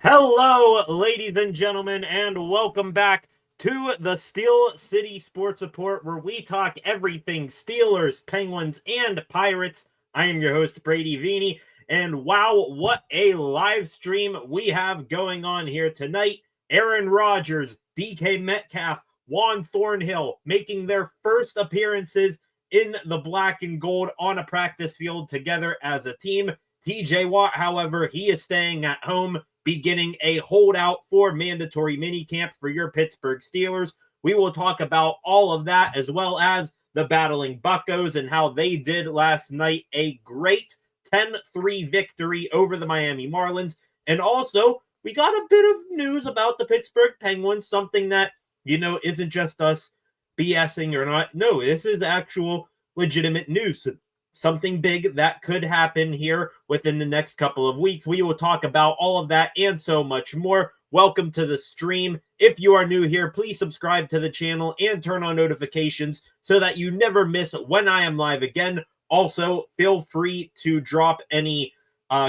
Hello, ladies and gentlemen, and welcome back to the Steel City Sports Report, where we talk everything Steelers, Penguins, and Pirates. I am your host, Brady Vini, and wow, what a live stream we have going on here tonight. Aaron Rodgers, DK Metcalf, Juan Thornhill making their first appearances in the black and gold on a practice field together as a team. TJ Watt, however, he is staying at home, beginning a holdout for mandatory minicamp for your Pittsburgh Steelers. We will talk about all of that, as well as the battling Buccos and how they did last night. A great 10-3 victory over the Miami Marlins. And also, we got a bit of news about the Pittsburgh Penguins, something that, isn't just us BSing or not. No, this is actual legitimate news. Something big that could happen here within the next couple of weeks. We will talk about all of that and so much more. Welcome to the stream. If you are new here, please subscribe to the channel and turn on notifications so that you never miss when I am live again. Also, feel free to drop any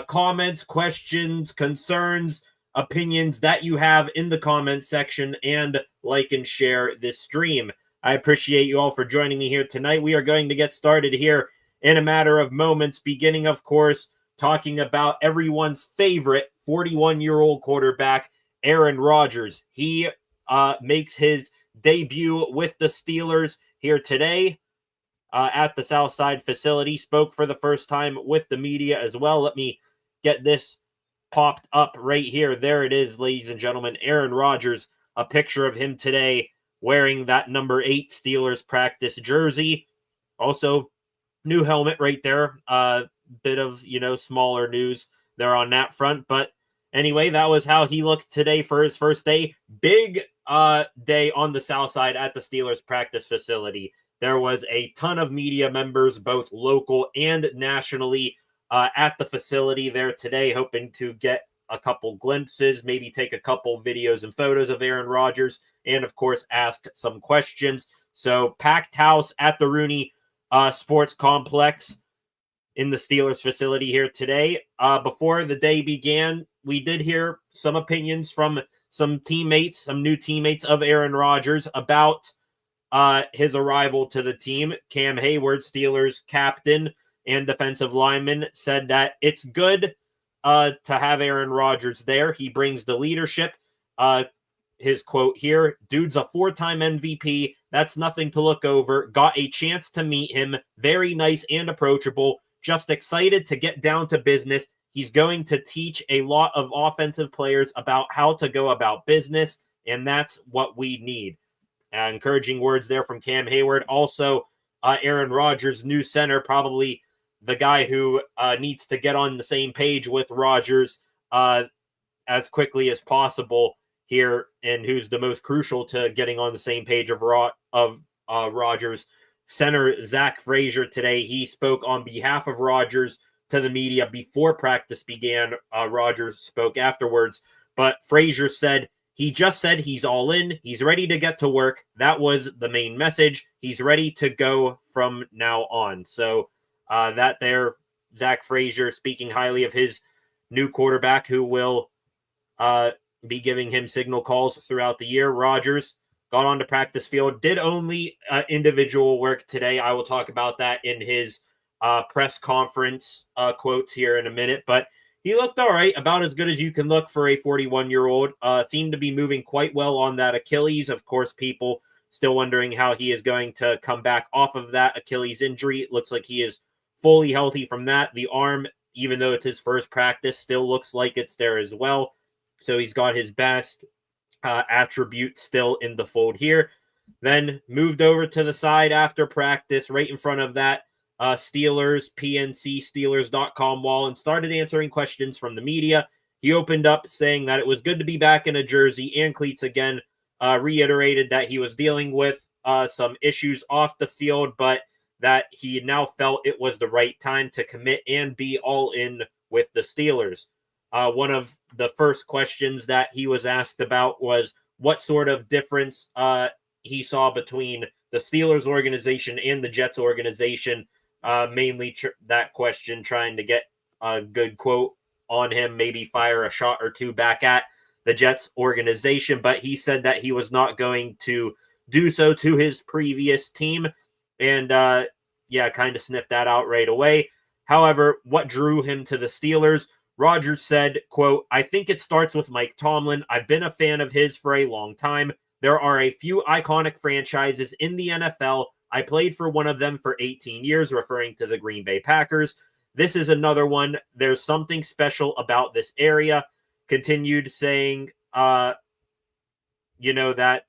comments, questions, concerns, opinions that you have in the comments section, and like and share this stream. I appreciate you all for joining me here tonight. We are going to get started here in a matter of moments, beginning, of course, talking about everyone's favorite 41-year-old quarterback, Aaron Rodgers. He makes his debut with the Steelers here today at the Southside facility. Spoke for the first time with the media as well. Let me get this popped up right here. There it is, ladies and gentlemen. Aaron Rodgers, a picture of him today wearing that number 8 Steelers practice jersey. Also, new helmet right there. Bit of, smaller news there on that front. But anyway, that was how he looked today for his first day. Big day on the south side at the Steelers practice facility. There was a ton of media members, both local and nationally, at the facility there today, hoping to get a couple glimpses, maybe take a couple videos and photos of Aaron Rodgers, and of course, ask some questions. So, packed house at the Rooney Sports Complex in the Steelers facility here today. Before the day began, we did hear some opinions from some new teammates of Aaron Rodgers about his arrival to the team. Cam Hayward, Steelers captain and defensive lineman, said that it's good to have Aaron Rodgers there. He brings the leadership. His quote here, dude's a 4-time MVP. That's nothing to look over. Got a chance to meet him. Very nice and approachable. Just excited to get down to business. He's going to teach a lot of offensive players about how to go about business, and that's what we need. Encouraging words there from Cam Hayward. Also, Aaron Rodgers, new center, probably the guy who needs to get on the same page with Rodgers as quickly as possible here, and who's the most crucial to getting on the same page of Rodgers. Center Zach Frazier today, he spoke on behalf of Rodgers to the media before practice began. Rodgers spoke afterwards, but Frazier said he's all in. He's ready to get to work. That was the main message. He's ready to go from now on. So that there, Zach Frazier speaking highly of his new quarterback, who will be giving him signal calls throughout the year. Rodgers got on the practice field, did only individual work today. I will talk about that in his press conference quotes here in a minute, but he looked all right, about as good as you can look for a 41-year-old. Seemed to be moving quite well on that Achilles. Of course, people still wondering how he is going to come back off of that Achilles injury. It looks like he is fully healthy from that. The arm, even though it's his first practice, still looks like it's there as well. So he's got his best attribute still in the fold here. Then moved over to the side after practice, right in front of that Steelers, PNC, Steelers.com wall, and started answering questions from the media. He opened up saying that it was good to be back in a jersey and cleats again, reiterated that he was dealing with some issues off the field, but that he now felt it was the right time to commit and be all in with the Steelers. One of the first questions that he was asked about was what sort of difference he saw between the Steelers organization and the Jets organization. Mainly that question, trying to get a good quote on him, maybe fire a shot or two back at the Jets organization, but he said that he was not going to do so to his previous team. And kind of sniffed that out right away. However, what drew him to the Steelers? Rodgers said, quote, "I think it starts with Mike Tomlin. I've been a fan of his for a long time. There are a few iconic franchises in the NFL. I played for one of them for 18 years," referring to the Green Bay Packers. "This is another one. There's something special about this area." Continued saying, that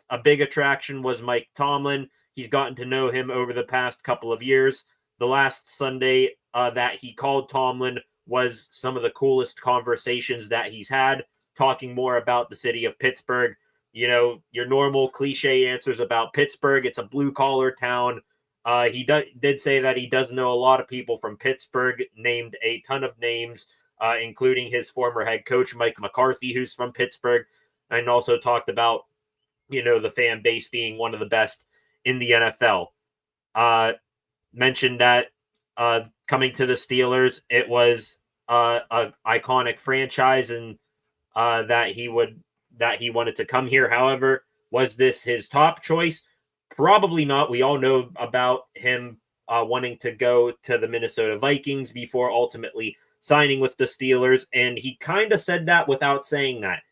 a big attraction was Mike Tomlin. He's gotten to know him over the past couple of years. The last Sunday that he called Tomlin was some of the coolest conversations that he's had, talking more about the city of Pittsburgh. Your normal cliche answers about Pittsburgh. It's a blue-collar town. He did say that he does know a lot of people from Pittsburgh, named a ton of names, including his former head coach, Mike McCarthy, who's from Pittsburgh, and also talked about, the fan base being one of the best in the NFL. Mentioned that coming to the Steelers, it was an iconic franchise, and that he wanted to come here. However, was this his top choice? Probably not. We all know about him wanting to go to the Minnesota Vikings before ultimately signing with the Steelers, and he kind of said that without saying that.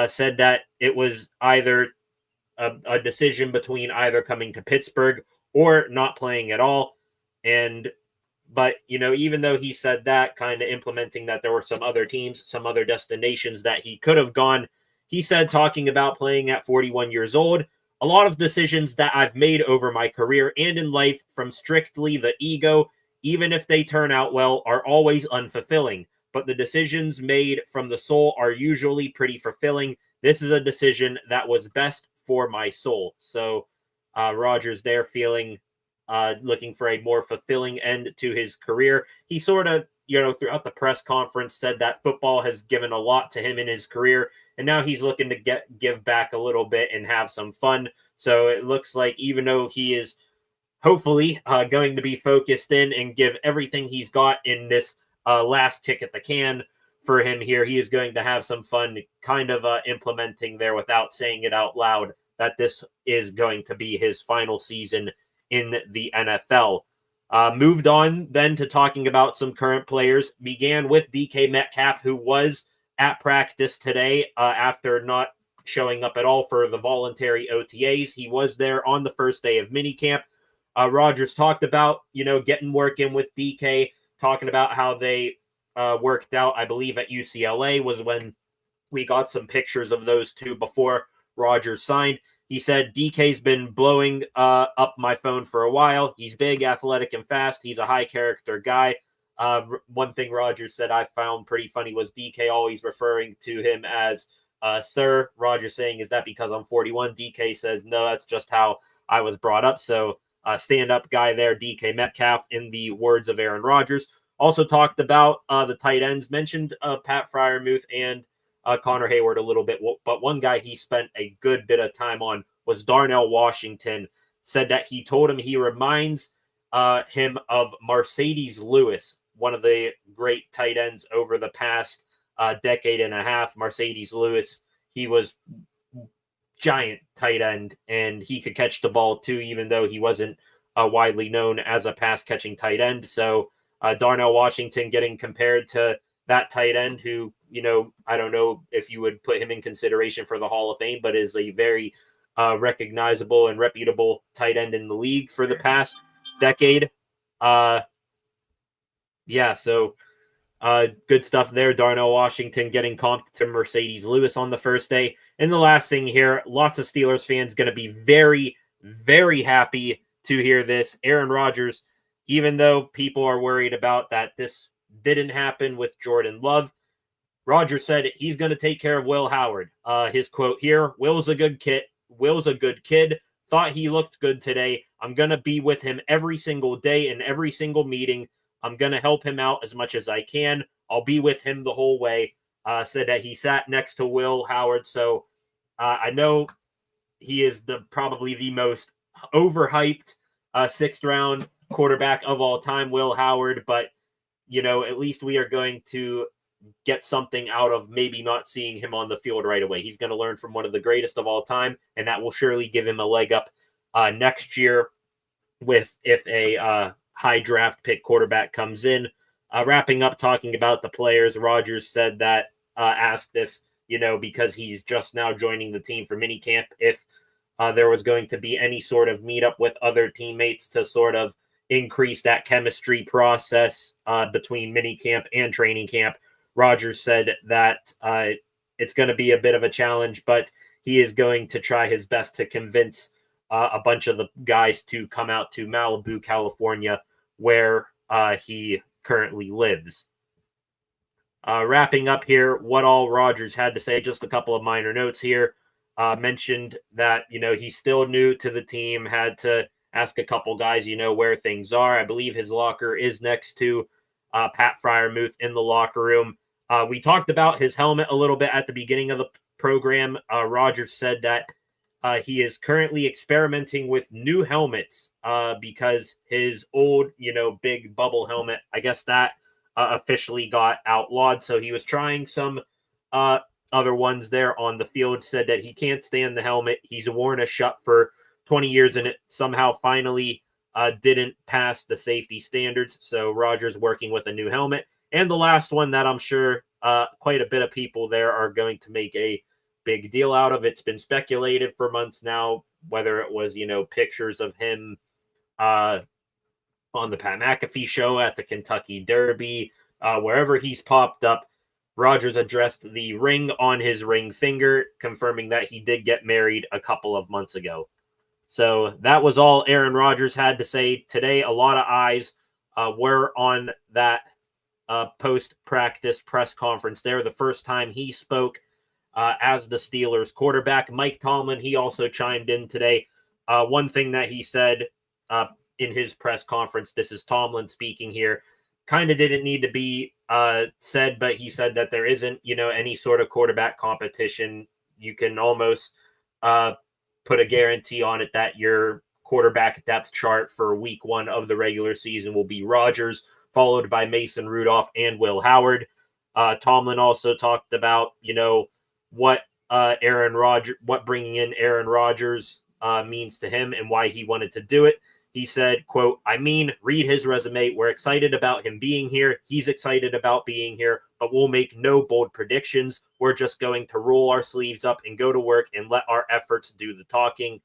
Said that it was either a decision between either coming to Pittsburgh or not playing at all. But even though he said that, kind of implementing that there were some other teams, some other destinations that he could have gone, he said, talking about playing at 41 years old, "A lot of decisions that I've made over my career and in life from strictly the ego, even if they turn out well, are always unfulfilling. But the decisions made from the soul are usually pretty fulfilling. This is a decision that was best for my soul." So Rodgers there feeling looking for a more fulfilling end to his career. He sort of, throughout the press conference said that football has given a lot to him in his career, and now he's looking to give back a little bit and have some fun. So it looks like even though he is hopefully going to be focused in and give everything he's got in this last kick at the can for him here, he is going to have some fun kind of implementing there without saying it out loud that this is going to be his final season in the NFL. Moved on then to talking about some current players. Began with DK Metcalf, who was at practice today after not showing up at all for the voluntary OTAs. He was there on the first day of minicamp. Rodgers talked about, getting work in with DK, talking about how they worked out, I believe, at UCLA was when we got some pictures of those two before Rodgers signed. He said, "DK's been blowing up my phone for a while. He's big, athletic, and fast. He's a high-character guy." One thing Rodgers said I found pretty funny was DK always referring to him as Sir. Rodgers saying, "Is that because I'm 41? DK says, "No, that's just how I was brought up." So stand-up guy there, DK Metcalf, in the words of Aaron Rodgers. Also talked about the tight ends, mentioned Pat Freiermuth and Connor Hayward a little bit, but one guy he spent a good bit of time on was Darnell Washington. Said that he told him he reminds him of Mercedes Lewis, one of the great tight ends over the past decade and a half. Mercedes Lewis, he was giant tight end, and he could catch the ball too, even though he wasn't widely known as a pass-catching tight end. So Darnell Washington getting compared to that tight end who, I don't know if you would put him in consideration for the Hall of Fame, but is a very recognizable and reputable tight end in the league for the past decade. So good stuff there. Darnell Washington getting comped to Mercedes Lewis on the first day. And the last thing here, lots of Steelers fans going to be very, very happy to hear this. Aaron Rodgers, even though people are worried about that this didn't happen with Jordan Love, Rodgers said he's going to take care of Will Howard. His quote here, Will's a good kid. Thought he looked good today. I'm going to be with him every single day in every single meeting. I'm going to help him out as much as I can. I'll be with him the whole way." Said that he sat next to Will Howard. So I know he is probably the most overhyped sixth-round quarterback of all time, Will Howard. But, at least we are going to get something out of maybe not seeing him on the field right away. He's going to learn from one of the greatest of all time, and that will surely give him a leg up next year if a high draft pick quarterback comes in. Wrapping up talking about the players, Rodgers said that, asked if, because he's just now joining the team for minicamp, if there was going to be any sort of meetup with other teammates to sort of increase that chemistry process between minicamp and training camp. Rodgers said that it's going to be a bit of a challenge, but he is going to try his best to convince a bunch of the guys to come out to Malibu, California, where he currently lives. Wrapping up here, what all Rodgers had to say, just a couple of minor notes here. Mentioned that, he's still new to the team, had to ask a couple guys, where things are. I believe his locker is next to Pat Freiermuth in the locker room. We talked about his helmet a little bit at the beginning of the program. Rodgers said that he is currently experimenting with new helmets because his old, big bubble helmet, I guess that officially got outlawed. So he was trying some other ones there on the field. Said that he can't stand the helmet. He's worn a shut for 20 years and it somehow finally didn't pass the safety standards. So Rodgers working with a new helmet. And the last one that I'm sure quite a bit of people there are going to make a big deal out of. It's been speculated for months now, whether it was, pictures of him on the Pat McAfee show, at the Kentucky Derby, wherever he's popped up. Rodgers addressed the ring on his ring finger, confirming that he did get married a couple of months ago. So that was all Aaron Rodgers had to say today. A lot of eyes were on that post-practice press conference there. The first time he spoke as the Steelers quarterback. Mike Tomlin, he also chimed in today. One thing that he said in his press conference, this is Tomlin speaking here, kind of didn't need to be said, but he said that there isn't, any sort of quarterback competition. You can almost put a guarantee on it that your quarterback depth chart for week 1 of the regular season will be Rodgers, followed by Mason Rudolph and Will Howard. Tomlin also talked about, what bringing in Aaron Rodgers means to him and why he wanted to do it. He said, quote, read his resume. We're excited about him being here. He's excited about being here, but we'll make no bold predictions. We're just going to roll our sleeves up and go to work and let our efforts do the talking.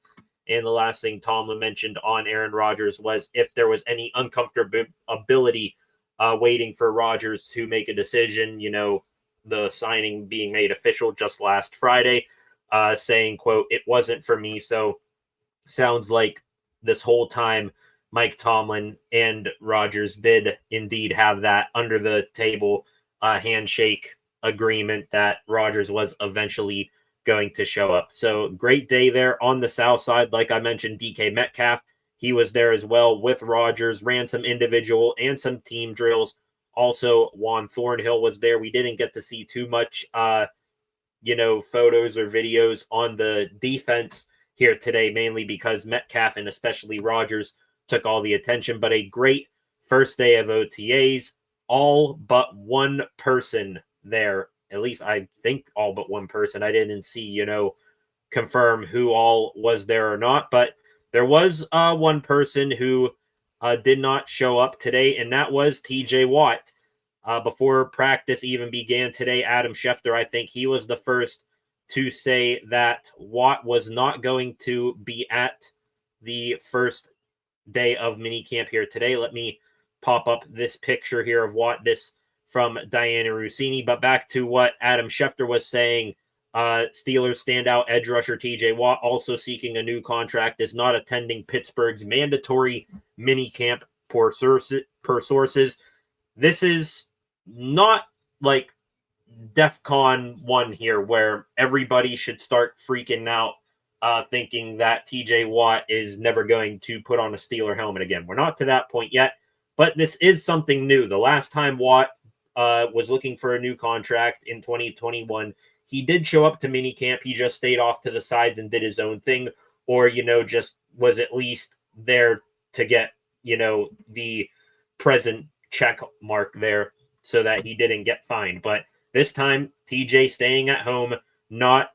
And the last thing Tomlin mentioned on Aaron Rodgers was if there was any uncomfortability waiting for Rodgers to make a decision, the signing being made official just last Friday, saying, quote, it wasn't for me. So sounds like this whole time Mike Tomlin and Rodgers did indeed have that under the table handshake agreement that Rodgers was eventually going to show up. So great day there on the south side. Like I mentioned, DK Metcalf, he was there as well with Rodgers, ran some individual and some team drills. Also, Juan Thornhill was there. We didn't get to see too much, photos or videos on the defense here today, mainly because Metcalf and especially Rodgers took all the attention. But a great first day of OTAs, all but one person there. At least I think all but one person. I didn't see, confirm who all was there or not. But there was one person who did not show up today, and that was TJ Watt. Before practice even began today, Adam Schefter, I think he was the first to say that Watt was not going to be at the first day of minicamp here today. Let me pop up this picture here of Watt, this from Diana Rossini. But back to what Adam Schefter was saying, Steelers standout edge rusher TJ Watt, also seeking a new contract, is not attending Pittsburgh's mandatory minicamp per sources. This is not like DEFCON 1 here, where everybody should start freaking out, thinking that TJ Watt is never going to put on a Steeler helmet again. We're not to that point yet, but this is something new. The last time Watt was looking for a new contract in 2021, he did show up to minicamp. He just stayed off to the sides and did his own thing, or, just was at least there to get, the present check mark there. so that he didn't get fined. But this time, TJ staying at home, not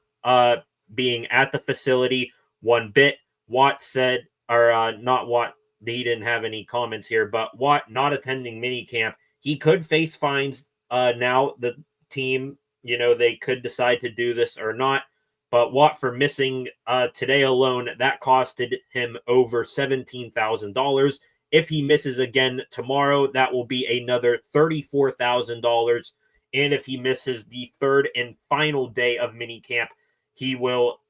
being at the facility one bit. Watt said, or not Watt, he didn't have any comments here, but Watt not attending minicamp. He could face fines now. The team, they could decide to do this or not. But Watt for missing today alone, that costed him over $17,000. If he misses again tomorrow, that will be another $34,000. And if he misses the third and final day of minicamp, he will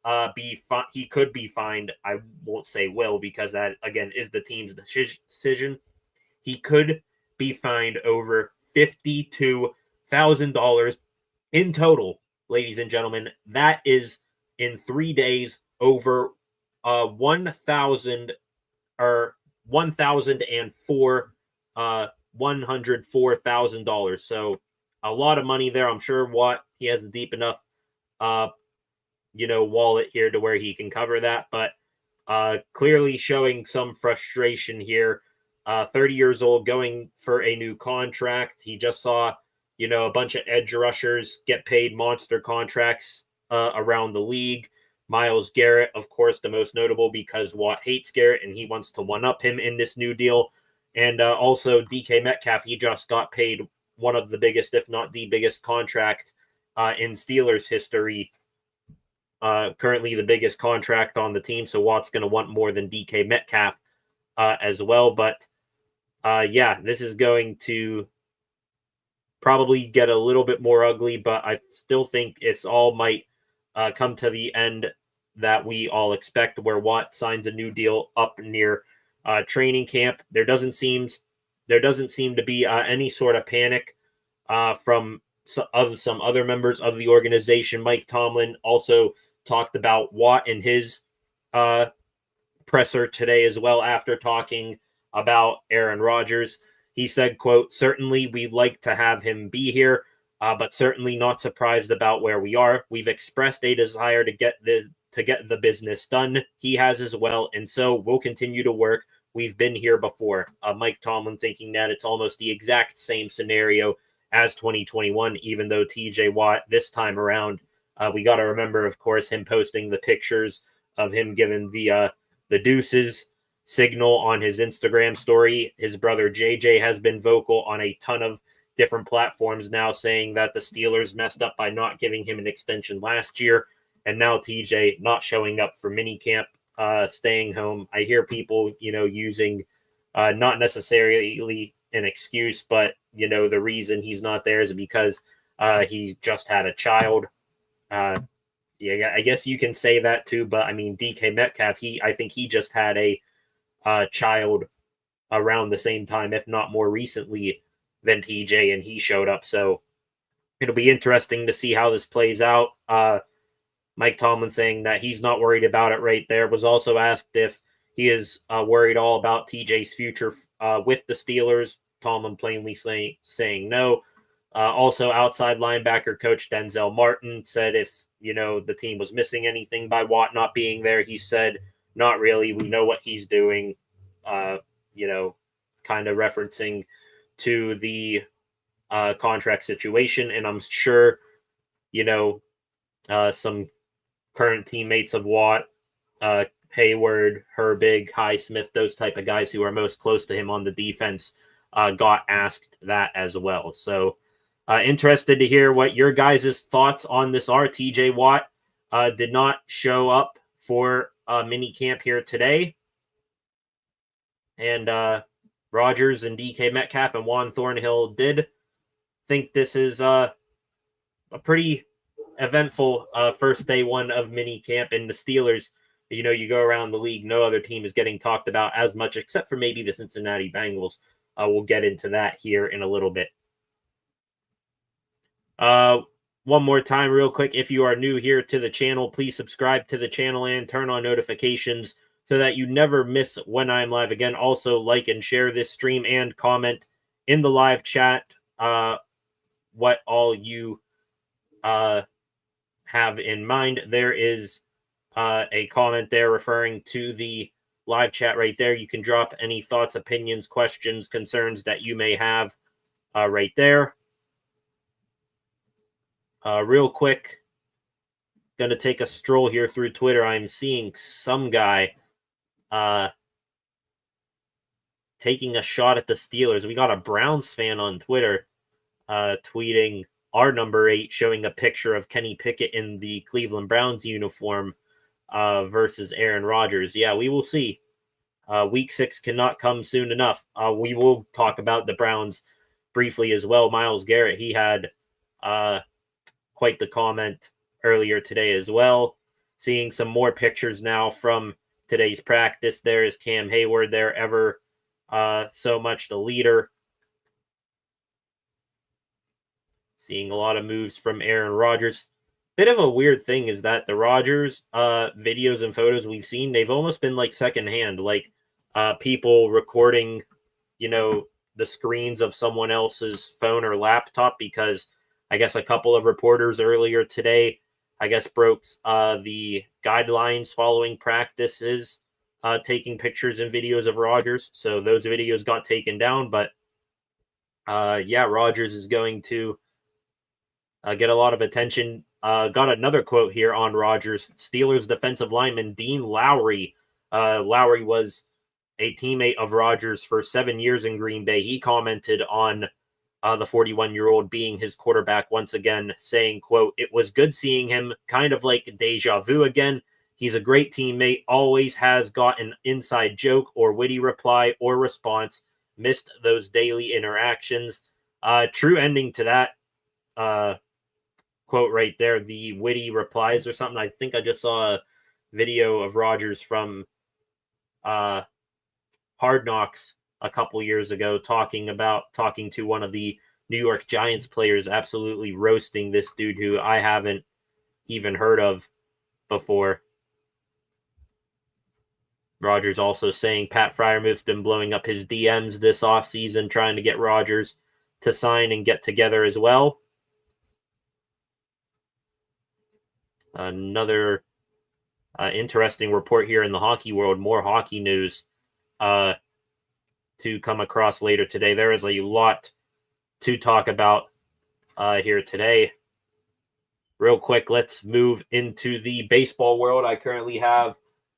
he could be fined. I won't say will, because that again is the team's decision. He could be fined over $52,000 in total, ladies and gentlemen. That is in 3 days over $1,004,000. So a lot of money there. I'm sure Watt, he has a deep enough wallet here to where he can cover that, but clearly showing some frustration here. 30 years old, going for a new contract. He just saw, a bunch of edge rushers get paid monster contracts around the league. Myles Garrett, of course, the most notable, because Watt hates Garrett and he wants to one-up him in this new deal. And also DK Metcalf, he just got paid one of the biggest, if not the biggest contract in Steelers history. Currently the biggest contract on the team, so Watt's going to want more than DK Metcalf as well. But this is going to probably get a little bit more ugly, but I still think it's all might come to the end that we all expect, where Watt signs a new deal up near training camp. There doesn't seem to be any sort of panic from some other members of the organization. Mike Tomlin also talked about Watt in his presser today as well, after talking about Aaron Rodgers. He said, quote, "Certainly we'd like to have him be here, but certainly not surprised about where we are. We've expressed a desire to get the business done. He has as well, and so we'll continue to work. We've been here before." Mike Tomlin thinking that it's almost the exact same scenario as 2021, even though TJ Watt this time around, we got to remember, of course, him posting the pictures of him giving the deuces signal on his Instagram story. His brother JJ has been vocal on a ton of different platforms now, saying that the Steelers messed up by not giving him an extension last year. And now TJ not showing up for minicamp, staying home. I hear people, using not necessarily an excuse, but, the reason he's not there is because he just had a child. I guess you can say that too, but I mean, DK Metcalf, I think he just had a child around the same time, if not more recently than TJ, and he showed up. So it'll be interesting to see how this plays out. Mike Tomlin saying that he's not worried about it right there. Was also asked if he is worried all about TJ's future with the Steelers. Tomlin plainly saying no. Also, outside linebacker coach Denzel Martin said if, the team was missing anything by Watt not being there, he said, not really. We know what he's doing, kind of referencing to the contract situation. And I'm sure, some current teammates of Watt, Hayward, Herbig, Highsmith, those type of guys who are most close to him on the defense, got asked that as well. So interested to hear what your guys' thoughts on this are. TJ Watt did not show up for mini camp here today. And Rodgers and DK Metcalf and Juan Thornhill did think this is a pretty eventful first day one of mini camp. And the Steelers, you go around the league, no other team is getting talked about as much, except for maybe the Cincinnati Bengals. We'll get into that here in a little bit. One more time real quick, if you are new here to the channel, please subscribe to the channel and turn on notifications so that you never miss when I'm live again. Also, like and share this stream and comment in the live chat what all you have in mind. There is a comment there referring to the live chat right there. You can drop any thoughts, opinions, questions, concerns that you may have right there. Real quick, going to take a stroll here through Twitter. I'm seeing some guy taking a shot at the Steelers. We got a Browns fan on Twitter tweeting our number 8, showing a picture of Kenny Pickett in the Cleveland Browns uniform versus Aaron Rodgers. Yeah, we will see. Week 6 cannot come soon enough. We will talk about the Browns briefly as well. Myles Garrett, he had quite the comment earlier today as well. Seeing some more pictures now from today's practice. There is Cam Hayward there, ever so much the leader. Seeing a lot of moves from Aaron Rodgers. Bit of a weird thing is that the Rodgers videos and photos we've seen, they've almost been like secondhand, like people recording, the screens of someone else's phone or laptop, because I guess a couple of reporters earlier today, I guess, broke the guidelines following practices, taking pictures and videos of Rodgers. So those videos got taken down, but Rodgers is going to get a lot of attention. Got another quote here on Rodgers. Steelers defensive lineman Dean Lowry. Lowry was a teammate of Rodgers for 7 years in Green Bay. He commented on the 41-year-old being his quarterback once again, saying, quote, "It was good seeing him, kind of like deja vu again. He's a great teammate, always has got an inside joke or witty reply or response. Missed those daily interactions." True ending to that quote right there, the witty replies or something. I think I just saw a video of Rodgers from Hard Knocks a couple years ago talking to one of the New York Giants players, absolutely roasting this dude who I haven't even heard of before. Rodgers also saying Pat Freiermuth's been blowing up his DMs this offseason, trying to get Rodgers to sign and get together as well. Another interesting report here in the hockey world, more hockey news to come across later today. There is a lot to talk about here today. Real quick, let's move into the baseball world. I currently have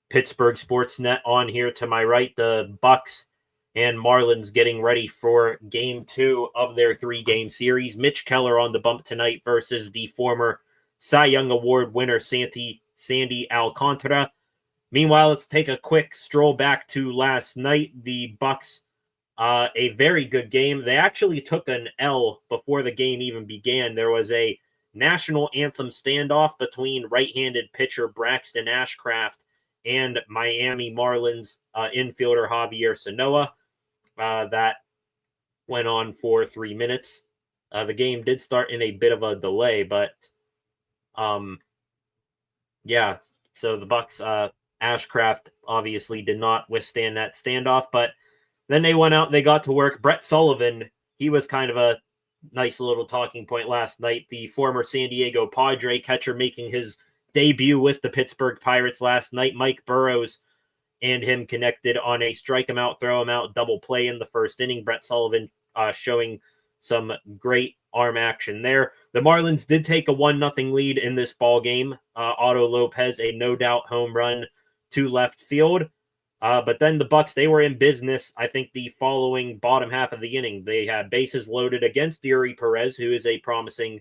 Pittsburgh Sportsnet on here to my right. The Bucks and Marlins getting ready for Game 2 of their 3-game series. Mitch Keller on the bump tonight versus the former Cy Young Award winner Sandy Alcantara. Meanwhile, let's take a quick stroll back to last night. The Bucks, a very good game. They actually took an L before the game even began. There was a national anthem standoff between right-handed pitcher Braxton Ashcraft and Miami Marlins infielder Javier Sanoa. That went on for 3 minutes. The game did start in a bit of a delay, but so the Bucks, Ashcraft obviously did not withstand that standoff, but then they went out and they got to work. Brett Sullivan, he was kind of a nice little talking point last night. The former San Diego Padre catcher making his debut with the Pittsburgh Pirates last night. Mike Burrows and him connected on a strike him out, throw him out, double play in the first inning. Brett Sullivan showing some great arm action there. The Marlins did take a 1-0 lead in this ball game. Otto Lopez, a no-doubt home run to left field. But then the Bucks, they were in business. I think the following bottom half of the inning, they had bases loaded against Yuri Perez, who is a promising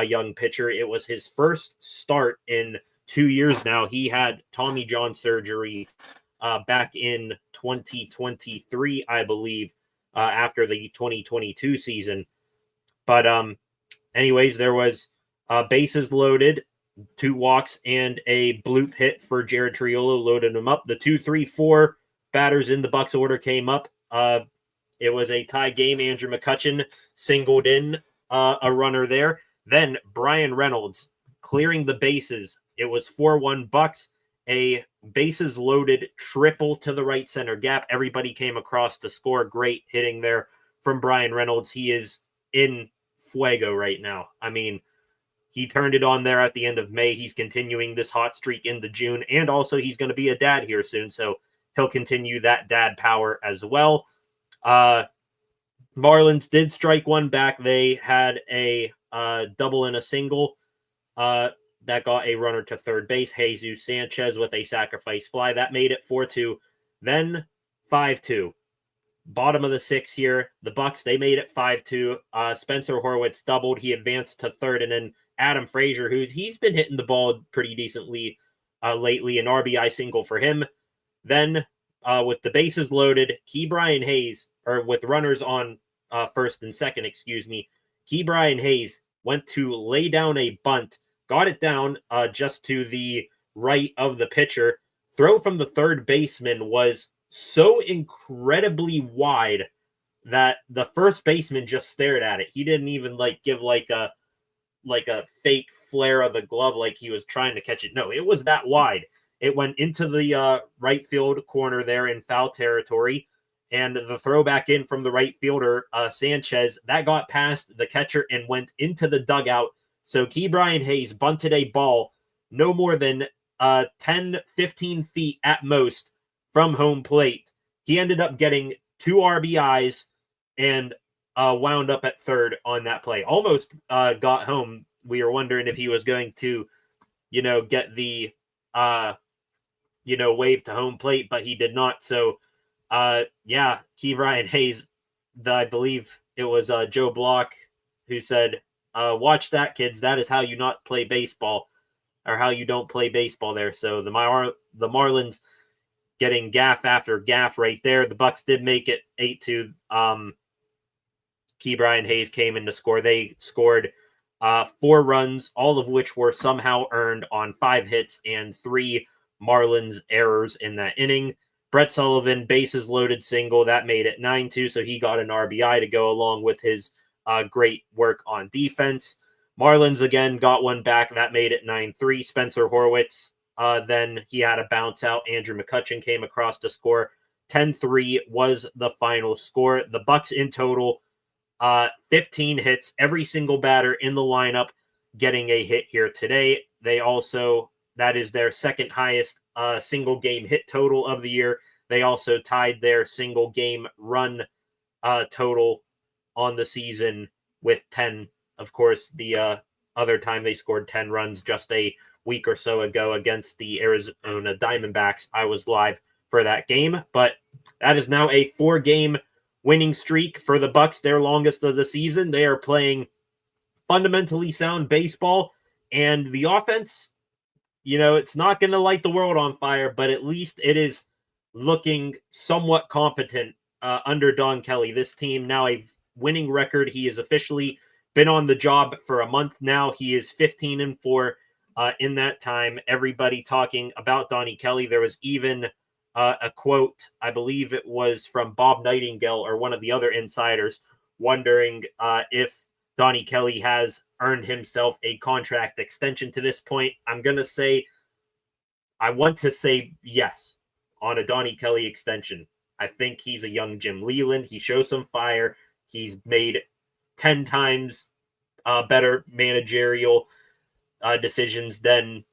young pitcher. It was his first start in 2 years now. He had Tommy John surgery back in 2023, I believe, after the 2022 season. But anyways, there was bases loaded, 2 walks, and a bloop hit for Jared Triolo, loaded him up. The 2, 3, 4 batters in the Bucks order came up. It was a tie game. Andrew McCutchen singled in a runner there. Then Brian Reynolds clearing the bases. It was 4-1 Bucks. A bases loaded triple to the right center gap. Everybody came across to score. Great hitting there from Brian Reynolds. He is in fuego right now. I mean, he turned it on there at the end of May. He's continuing this hot streak into June, and also he's going to be a dad here soon, so he'll continue that dad power as well. Marlins did strike one back. They had a double and a single. that got a runner to third base. Jesus Sanchez with a sacrifice fly. That made it 4-2. Then 5-2. Bottom of the sixth here. The Bucks, they made it 5-2. Spencer Horwitz doubled. He advanced to third. And then Adam Frazier, he's been hitting the ball pretty decently lately. An RBI single for him. Then with the bases loaded, Ke'Bryan Hayes, or with runners on first and second, Ke'Bryan Hayes went to lay down a bunt, got it down just to the right of the pitcher. Throw from the third baseman was so incredibly wide that the first baseman just stared at it. He didn't even give like a fake flare of the glove like he was trying to catch it. No, it was that wide. It went into the right field corner there in foul territory. And the throw back in from the right fielder, Sanchez, that got past the catcher and went into the dugout. So Ke'Bryan Hayes bunted a ball no more than 10, 15 feet at most from home plate. He ended up getting 2 RBIs and wound up at third on that play. Almost got home. We were wondering if he was going to, get the, wave to home plate, but he did not. So, Ke'Bryan Hayes, I believe it was Joe Block who said, watch that, kids. That is how you not play baseball, or how you don't play baseball there. So the Marlins getting gaff after gaff right there. The Bucks did make it 8-2. Ke'Bryan Hayes came in to score. They scored 4 runs, all of which were somehow earned on 5 hits and 3 Marlins errors in that inning. Brett Sullivan, bases loaded single. That made it 9-2, so he got an RBI to go along with his great work on defense. Marlins again got one back. That made it 9-3. Spencer Horwitz, then he had a bounce out. Andrew McCutchen came across to score. 10-3 was the final score. The Bucks in total, 15 hits. Every single batter in the lineup getting a hit here today. They also, that is their second highest single game hit total of the year. They also tied their single game run total on the season with 10. Of course, the other time they scored 10 runs just a week or so ago against the Arizona Diamondbacks. I was live for that game, but that is now a 4-game winning streak for the Bucks, their longest of the season. They are playing fundamentally sound baseball, and the offense, it's not going to light the world on fire, but at least it is looking somewhat competent under Don Kelly. This team now a winning record. He has officially been on the job for a month now. He is 15-4 in that time. Everybody talking about Donnie Kelly. There was even a quote, I believe it was from Bob Nightingale or one of the other insiders, wondering if Donnie Kelly has earned himself a contract extension to this point. I want to say yes on a Donnie Kelly extension. I think he's a young Jim Leyland. He shows some fire. He's made 10 times better managerial decisions than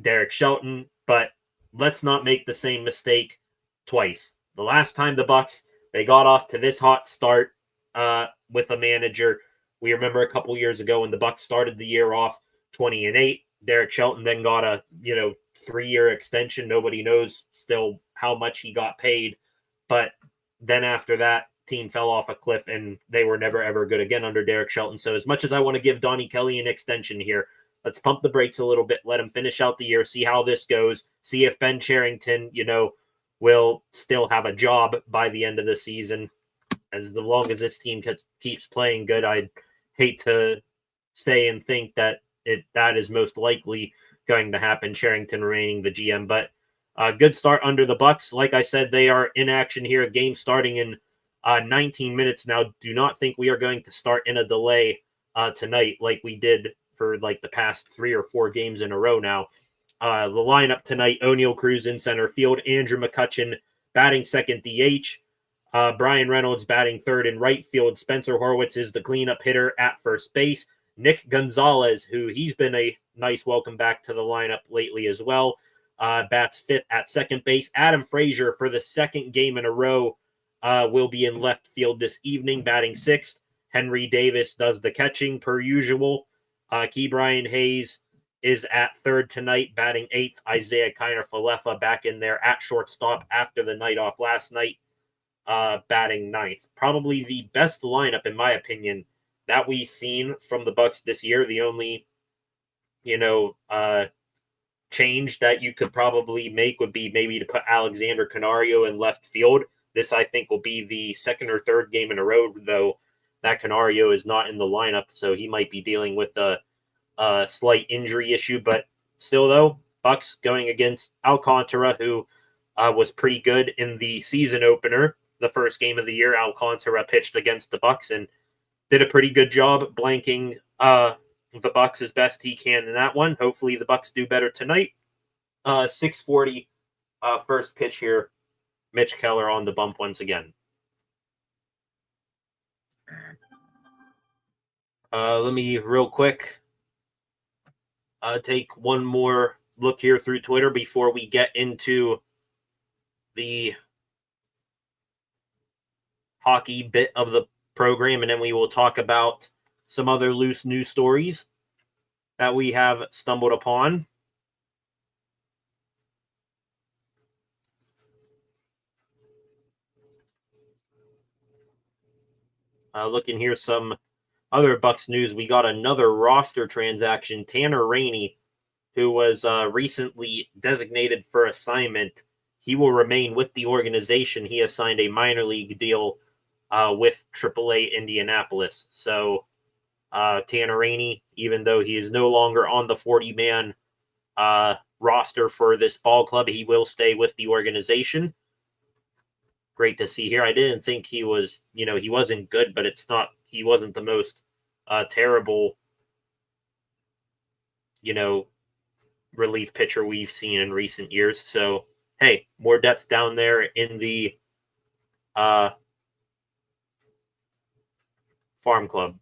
Derek Shelton, but let's not make the same mistake twice. The last time the Bucks, they got off to this hot start with a manager. We remember a couple years ago when the Bucks started the year off 20-8. Derek Shelton then got a 3-year extension. Nobody knows still how much he got paid, but then after that, team fell off a cliff and they were never ever good again under Derek Shelton. So as much as I want to give Donnie Kelly an extension here, let's pump the brakes a little bit, let him finish out the year, see how this goes, see if Ben Cherington, will still have a job by the end of the season. As long as this team keeps playing good, I'd hate to stay and think that that is most likely going to happen, Cherington remaining the GM. But a good start under the Bucks. Like I said, they are in action here. A game starting in 19 minutes now. Do not think we are going to start in a delay tonight like we did for the past 3 or 4 games in a row now. The lineup tonight: O'Neal Cruz in center field, Andrew McCutchen batting second DH, Brian Reynolds batting third in right field, Spencer Horwitz is the cleanup hitter at first base, Nick Gonzalez, who he's been a nice welcome back to the lineup lately as well, bats fifth at second base. Adam Frazier, for the second game in a row, will be in left field this evening, batting sixth. Henry Davis does the catching per usual. Key Brian Hayes is at third tonight, batting eighth. Isaiah Kiner-Falefa back in there at shortstop after the night off last night, batting ninth. Probably the best lineup, in my opinion, that we've seen from the Bucks this year. The only, change that you could probably make would be maybe to put Alexander Canario in left field. This, I think, will be the second or third game in a row, though, that Canario is not in the lineup, so he might be dealing with a slight injury issue. But still, though, Bucks going against Alcantara, who was pretty good in the season opener, the first game of the year. Alcantara pitched against the Bucks and did a pretty good job blanking the Bucks as best he can in that one. Hopefully the Bucks do better tonight. 6:40 first pitch here. Mitch Keller on the bump once again. Let me real quick take one more look here through Twitter before we get into the hockey bit of the program, and then we will talk about some other loose news stories that we have stumbled upon. Looking here, some other Bucks news. We got another roster transaction. Tanner Rainey, who was recently designated for assignment, he will remain with the organization. He has signed a minor league deal with AAA Indianapolis. So Tanner Rainey, even though he is no longer on the 40-man roster for this ball club, he will stay with the organization. Great to see here. I didn't think he was, he wasn't good, but he wasn't the most terrible, relief pitcher we've seen in recent years. So, hey, more depth down there in the farm club.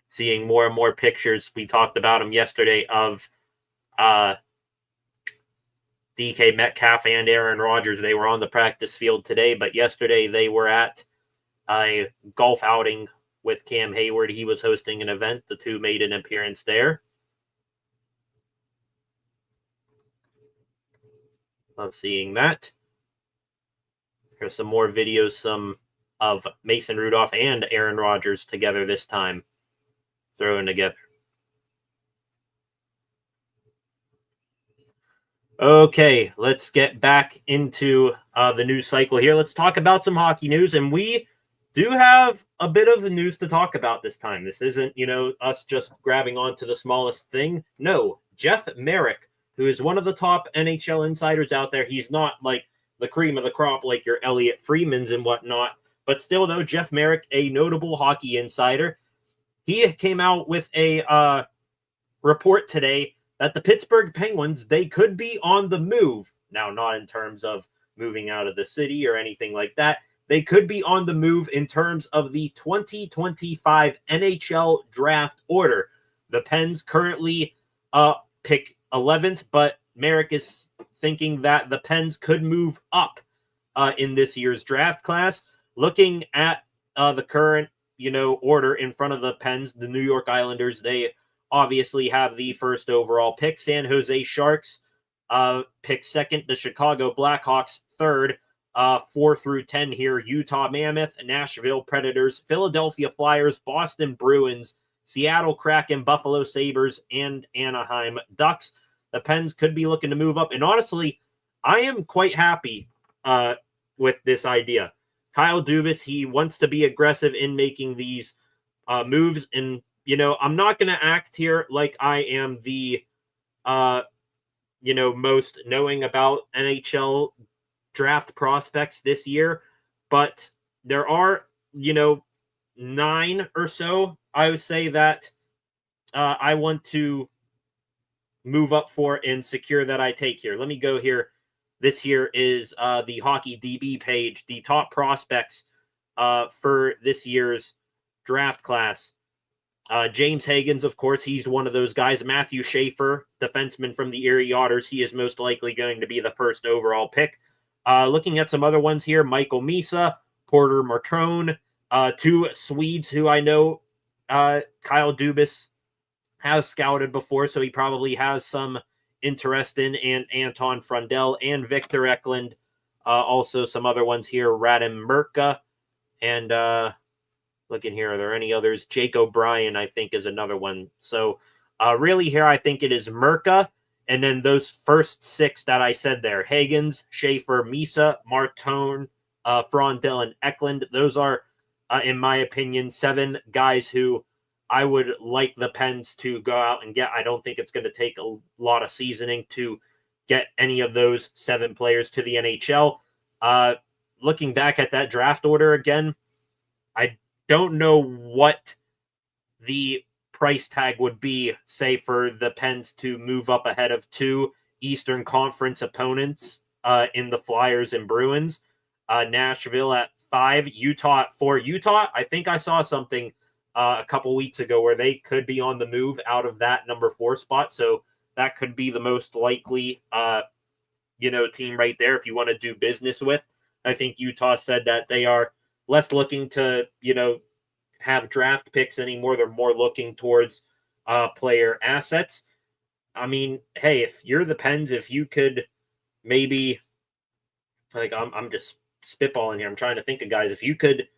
Seeing more and more pictures. We talked about him yesterday of DK Metcalf and Aaron Rodgers. They were on the practice field today, but yesterday they were at a golf outing with Cam Hayward. He was hosting an event. The two made an appearance there. Love seeing that. Here's some more videos, of Mason Rudolph and Aaron Rodgers together this time, throwing together. Okay, let's get back into the news cycle here. Let's talk about some hockey news, and we do have a bit of the news to talk about this time. This isn't, us just grabbing onto the smallest thing. No, Jeff Merrick, who is one of the top NHL insiders out there. He's not like the cream of the crop like your Elliot Freemans and whatnot, but still, though, Jeff Merrick, a notable hockey insider, he came out with a report today that the Pittsburgh Penguins, they could be on the move. Now, not in terms of moving out of the city or anything like that. They could be on the move in terms of the 2025 NHL draft order. The Pens currently pick 11th, but Merrick is thinking that the Pens could move up in this year's draft class. Looking at the current, order in front of the Pens, the New York Islanders, they obviously have the first overall pick. San Jose Sharks pick second. The Chicago Blackhawks third. 4 through 10 here. Utah Mammoth, Nashville Predators, Philadelphia Flyers, Boston Bruins, Seattle Kraken, Buffalo Sabres, and Anaheim Ducks. The Pens could be looking to move up. And honestly, I am quite happy with this idea. Kyle Dubas, he wants to be aggressive in making these moves. And, I'm not going to act here like I am the, most knowing about NHL draft prospects this year. But there are, 9 or so, I would say, that I want to move up for and secure that I take here. Let me go here. This here is the Hockey DB page, the top prospects for this year's draft class. James Higgins, of course, he's one of those guys. Matthew Schaefer, defenseman from the Erie Otters, he is most likely going to be the first overall pick. Looking at some other ones here, Michael Misa, Porter Martone, 2 Swedes who I know Kyle Dubas has scouted before, so he probably has some interest in and Anton Frundell and Victor Eklund. Also some other ones here, Radim Murka, and looking here, are there any others? Jake O'Brien, I think, is another one. So really here, I think it is Murka, and then those first six that I said there, Higgins, Schaefer, Misa, Martone, Frondell, and Eklund. Those are, in my opinion, 7 guys who I would like the Pens to go out and get. I don't think it's going to take a lot of seasoning to get any of those 7 players to the NHL. Looking back at that draft order again, I don't know what the price tag would be, say, for the Pens to move up ahead of 2 Eastern Conference opponents in the Flyers and Bruins. Nashville at 5, Utah at 4. Utah, I think I saw something a couple weeks ago where they could be on the move out of that number 4 spot. So that could be the most likely, team right there if you want to do business with. I think Utah said that they are less looking to, have draft picks anymore. They're more looking towards player assets. I mean, hey, if you're the Pens, if you could maybe, like, I'm just spitballing here. I'm trying to think of guys. If you could,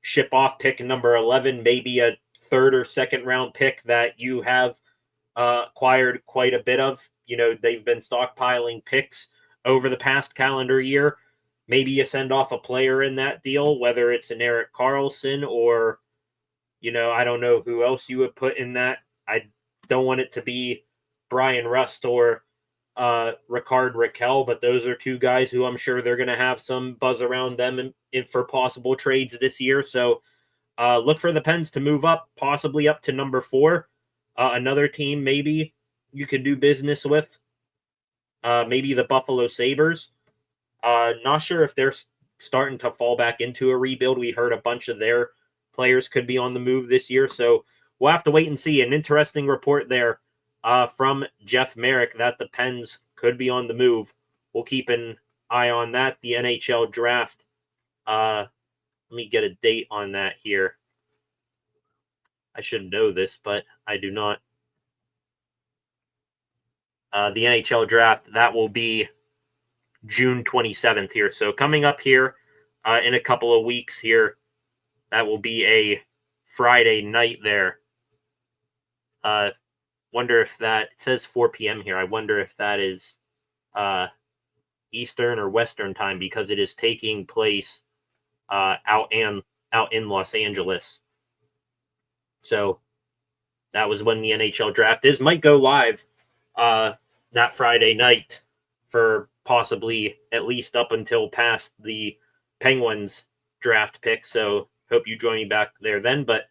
ship off pick number 11, maybe a 3rd or 2nd round pick that you have acquired quite a bit of. They've been stockpiling picks over the past calendar year. Maybe you send off a player in that deal, whether it's an Erik Karlsson or, I don't know who else you would put in that. I don't want it to be Brian Rust or Ricard Raquel, but those are 2 guys who I'm sure they're going to have some buzz around them for possible trades this year. So look for the Pens to move up, possibly up to number 4. Another team maybe you could do business with, maybe the Buffalo Sabres. Not sure if they're starting to fall back into a rebuild. We heard a bunch of their players could be on the move this year, so we'll have to wait and see. An interesting report there from Jeff Merrick that the Pens could be on the move. We'll keep an eye on that. The NHL draft. Let me get a date on that here. I should know this, but I do not. The NHL draft, that will be June 27th here. So coming up here in a couple of weeks here, that will be a Friday night there. Wonder if that, it says 4 p.m. here. I wonder if that is Eastern or Western time, because it is taking place out in Los Angeles. So that was when the NHL draft is. Might go live that Friday night for possibly at least up until past the Penguins draft pick. So hope you join me back there then. But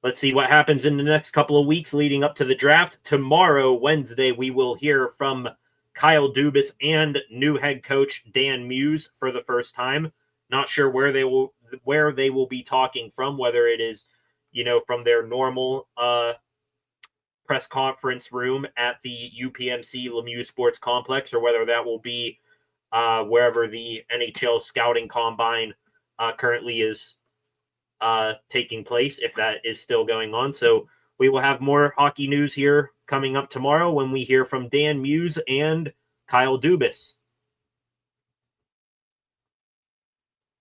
let's see what happens in the next couple of weeks leading up to the draft. Tomorrow, Wednesday, we will hear from Kyle Dubas and new head coach Dan Muse for the first time. Not sure where they will be talking from, whether it is, from their normal press conference room at the UPMC Lemieux Sports Complex, or whether that will be wherever the NHL scouting combine currently is taking place, if that is still going on. So we will have more hockey news here coming up tomorrow when we hear from Dan Muse and Kyle Dubas.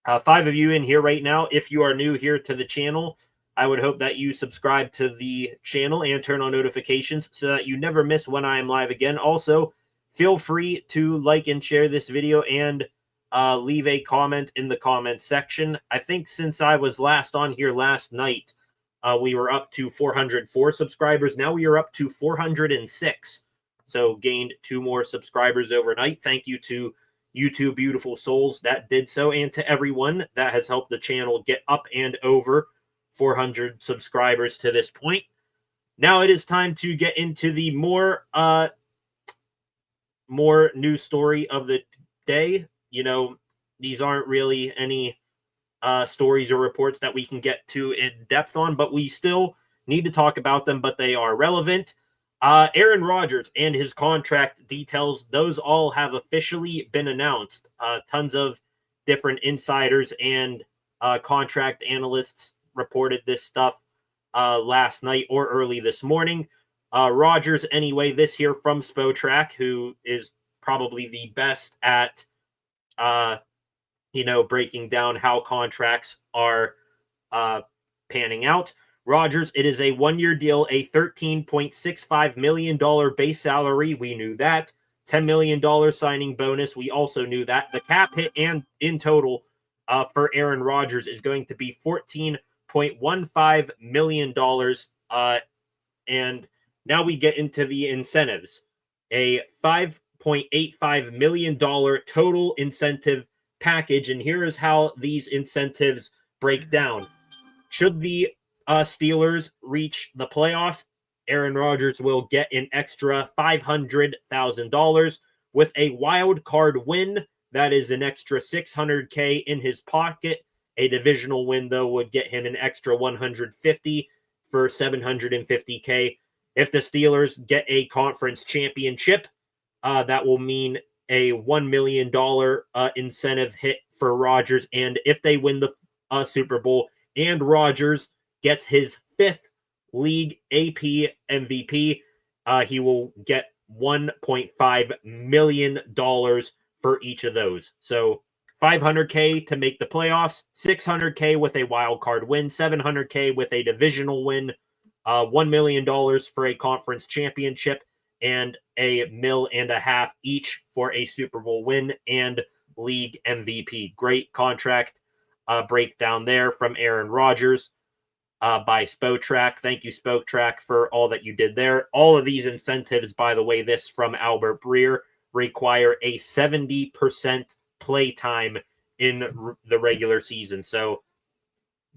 5 of you in here right now. If you are new here to the channel, I would hope that you subscribe to the channel and turn on notifications so that you never miss when I am live again. Also, feel free to like and share this video and leave a comment in the comment section. I think since I was last on here last night, we were up to 404 subscribers. Now we are up to 406. So gained 2 more subscribers overnight. Thank you to you 2 beautiful souls that did so, and to everyone that has helped the channel get up and over 400 subscribers to this point. Now it is time to get into the more news story of the day. These aren't really any stories or reports that we can get to in depth on, but we still need to talk about them, but they are relevant. Aaron Rodgers and his contract details, those all have officially been announced. Tons of different insiders and contract analysts reported this stuff last night or early this morning. Rodgers, anyway, this here from Spotrac, who is probably the best at, breaking down how contracts are panning out. Rodgers, it is a one-year deal, a $13.65 million base salary. We knew that. $10 million signing bonus. We also knew that. The cap hit and in total for Aaron Rodgers is going to be $14.15 million. And now we get into the incentives. A $5.85 million total incentive package. And here is how these incentives break down. Should the Steelers reach the playoffs, Aaron Rodgers will get an extra $500,000 with a wild card win. That is an extra $600K in his pocket. A divisional win, though, would get him an extra $150 for $750K. If the Steelers get a conference championship, that will mean a $1 million incentive hit for Rodgers. And if they win the Super Bowl and Rodgers gets his 5th league AP MVP, he will get $1.5 million for each of those. So $500K to make the playoffs, $600K with a wild card win, $700K with a divisional win, $1 million for a conference championship, and $1.5 million each for a Super Bowl win and league MVP. Great contract breakdown there from Aaron Rodgers by Spotrac. Thank you, Spotrac, for all that you did there. All of these incentives, by the way, this from Albert Breer, require a 70% play time in the regular season. So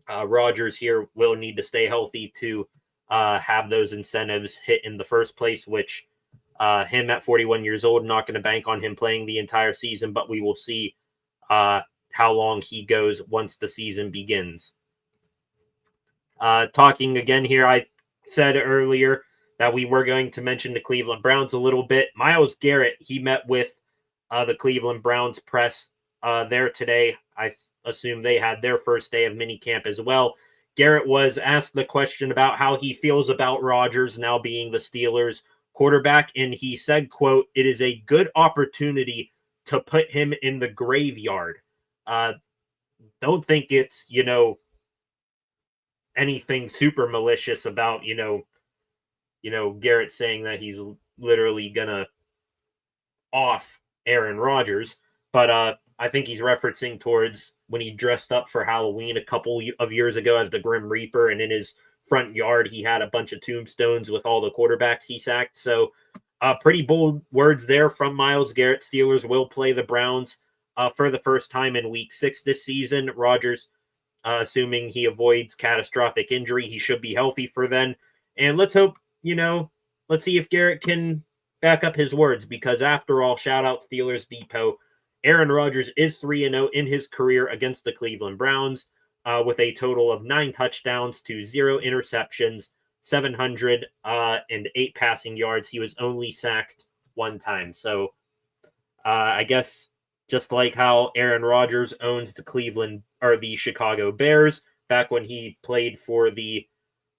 Rodgers here will need to stay healthy to have those incentives hit in the first place, which him at 41 years old, not going to bank on him playing the entire season, but we will see how long he goes once the season begins. Talking again here, I said earlier that we were going to mention the Cleveland Browns a little bit. Myles Garrett, he met with the Cleveland Browns press there today. I assume they had their first day of minicamp as well. Garrett was asked the question about how he feels about Rodgers now being the Steelers quarterback, and he said, quote, "It is a good opportunity to put him in the graveyard." Don't think it's, anything super malicious about, Garrett saying that he's literally gonna off Aaron Rodgers. But I think he's referencing towards when he dressed up for Halloween a couple of years ago as the Grim Reaper, and in his front yard he had a bunch of tombstones with all the quarterbacks he sacked. So pretty bold words there from Myles Garrett. Steelers will play the Browns for the first time in Week 6 this season. Rodgers, assuming he avoids catastrophic injury, he should be healthy for then. And let's hope, let's see if Garrett can back up his words, because after all, shout out Steelers Depot, Aaron Rodgers is 3-0 in his career against the Cleveland Browns with a total of 9 touchdowns to 0 interceptions, 708 passing yards. He was only sacked 1 time. So I guess just like how Aaron Rodgers owns the Chicago Bears back when he played for the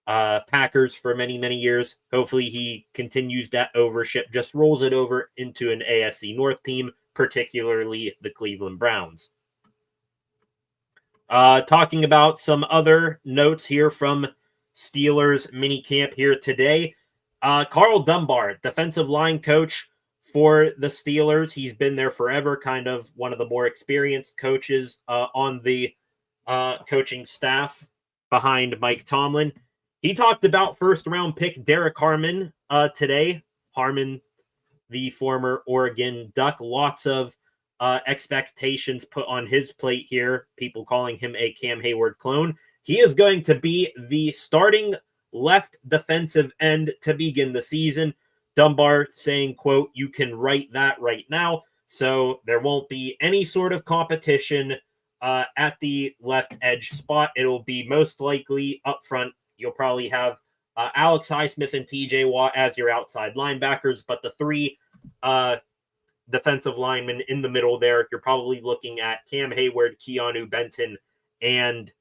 Packers for many, many years. Hopefully he continues that ownership, just rolls it over into an AFC North team, particularly the Cleveland Browns. Talking about some other notes here from Steelers minicamp here today. Carl Dunbar, defensive line coach for the Steelers. He's been there forever, kind of one of the more experienced coaches on the coaching staff behind Mike Tomlin. He talked about first-round pick Derek Harmon today. Harmon, the former Oregon Duck. Lots of expectations put on his plate here. People calling him a Cam Hayward clone. He is going to be the starting left defensive end to begin the season. Dunbar saying, quote, "You can write that right now." So there won't be any sort of competition at the left edge spot. It'll be most likely up front. You'll probably have Alex Highsmith and TJ Watt as your outside linebackers, but the 3 defensive linemen in the middle there, you're probably looking at Cam Hayward, Keanu Benton, and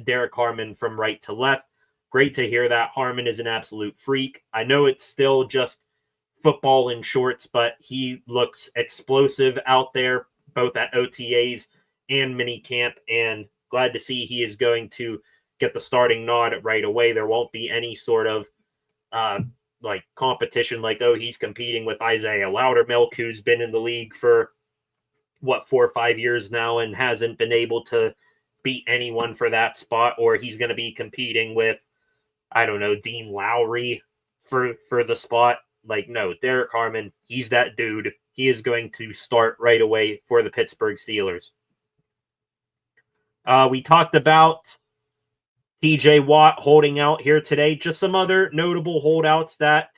Derek Harmon from right to left. great to hear that. Harmon is an absolute freak. I know it's still just football in shorts, but he looks explosive out there, both at OTAs and minicamp, and glad to see he is going to get the starting nod right away. There won't be any sort of like competition like, oh, he's competing with Isaiah Loudermilk, who's been in the league for 4 or 5 years now and hasn't been able to beat anyone for that spot, or he's going to be competing with, I don't know, Dean Lowry for the spot. Like, no, Derek Harmon, he's that dude. He is going to start right away for the Pittsburgh Steelers. We talked about TJ Watt holding out here today. Just some other notable holdouts that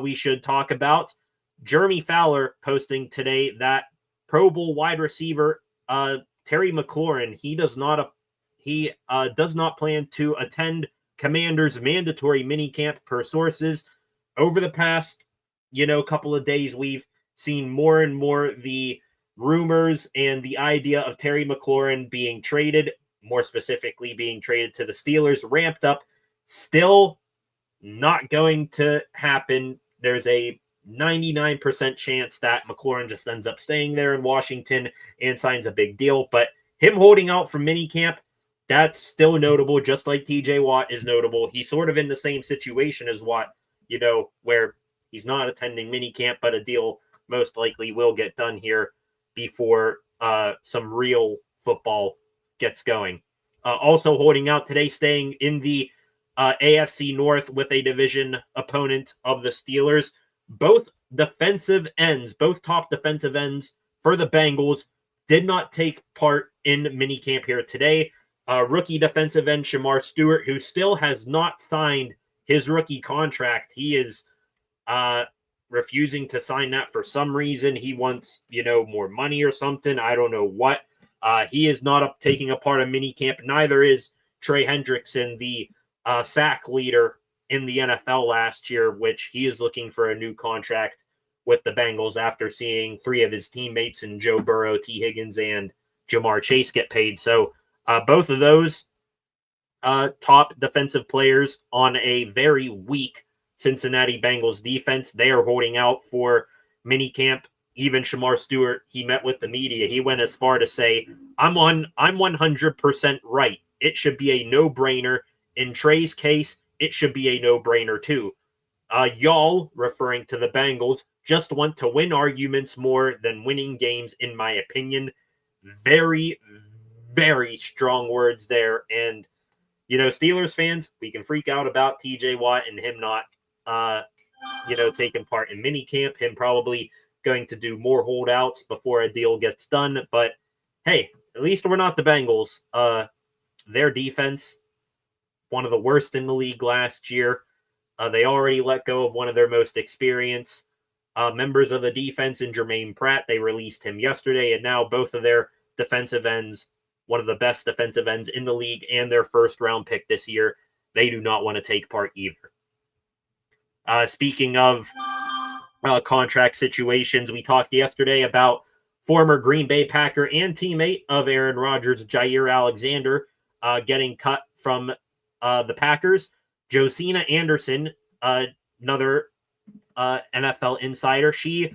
we should talk about. Jeremy Fowler posting today that Pro Bowl wide receiver Terry McLaurin, he does not plan to attend Commanders' mandatory minicamp per sources. Over the past, couple of days, we've seen more and more the rumors and the idea of Terry McLaurin being traded, more specifically being traded to the Steelers, ramped up. Still not going to happen. There's a 99% chance that McLaurin just ends up staying there in Washington and signs a big deal. But him holding out from minicamp, that's still notable, just like TJ Watt is notable. He's sort of in the same situation as Watt, where he's not attending minicamp, but a deal most likely will get done here before some real football gets going. Also holding out today, staying in the AFC North with a division opponent of the Steelers. Both top defensive ends for the Bengals did not take part in minicamp here today. Rookie defensive end Shamar Stewart, who still has not signed his rookie contract. He is refusing to sign that for some reason. He wants, more money or something. I don't know what. He is not taking a part of minicamp. Neither is Trey Hendrickson, the sack leader in the NFL last year, which he is looking for a new contract with the Bengals after seeing 3 of his teammates in Joe Burrow, T. Higgins, and Jamar Chase get paid. So both of those top defensive players on a very weak Cincinnati Bengals defense, they are holding out for minicamp. Even Shamar Stewart, he met with the media. He went as far to say, I'm 100% right. It should be a no-brainer. In Trey's case, it should be a no-brainer too. Y'all, referring to the Bengals, just want to win arguments more than winning games, in my opinion. Very, very strong words there. And, Steelers fans, we can freak out about TJ Watt and him not, taking part in minicamp, him probably going to do more holdouts before a deal gets done. But, hey, at least we're not the Bengals. Their defense, one of the worst in the league last year. They already let go of one of their most experienced members of the defense in Jermaine Pratt. They released him yesterday, and now both of their defensive ends, one of the best defensive ends in the league and their first-round pick this year, they do not want to take part either. Speaking of contract situations, we talked yesterday about former Green Bay Packer and teammate of Aaron Rodgers, Jair Alexander, getting cut from the Packers. Josina Anderson, another NFL insider, she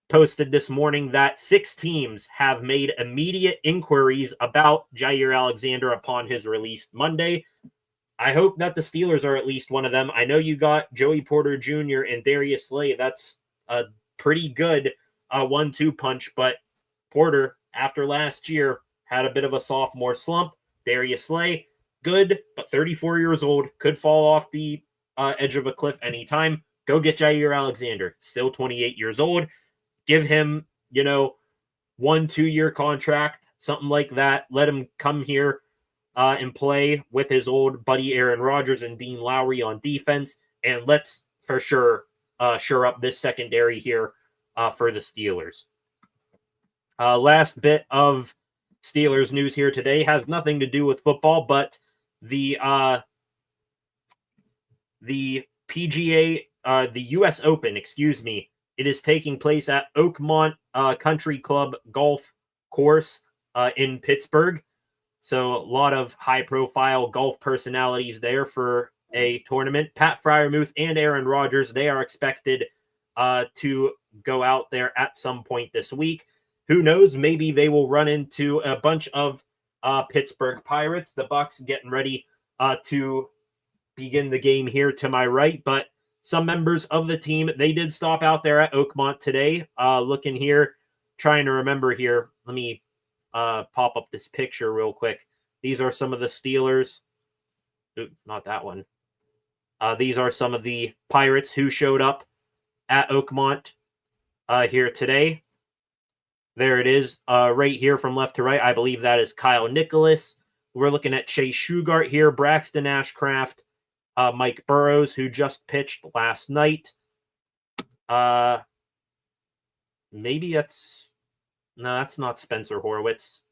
posted this morning that 6 teams have made immediate inquiries about Jair Alexander upon his release Monday. I hope that the Steelers are at least one of them. I know you got Joey Porter Jr. and Darius Slay. That's a pretty good 1-2 punch, but Porter, after last year, had a bit of a sophomore slump. Darius Slay, good, but 34 years old, could fall off the edge of a cliff anytime. Go get Jair Alexander, still 28 years old. Give him, 1-2 year contract, something like that. Let him come here and play with his old buddy Aaron Rodgers and Dean Lowry on defense. And let's for sure shore up this secondary here for the Steelers. Last bit of Steelers news here today has nothing to do with football, but the PGA, the U.S. Open, it is taking place at Oakmont Country Club Golf Course in Pittsburgh. So a lot of high-profile golf personalities there for a tournament. Pat Fryermuth and Aaron Rodgers, they are expected to go out there at some point this week. Who knows? Maybe they will run into a bunch of Pittsburgh Pirates. The Bucs getting ready to begin the game here to my right, but some members of the team, they did stop out there at Oakmont today. Looking here, trying to remember here. Let me pop up this picture real quick. These are some of the Steelers. Ooh, not that one. These are some of the Pirates who showed up at Oakmont here today. There it is, right here from left to right. I believe that is Kyle Nicholas. We're looking at Chase Shugart here, Braxton Ashcraft, Mike Burrows, who just pitched last night. Maybe that's... No, that's not Spencer Horwitz.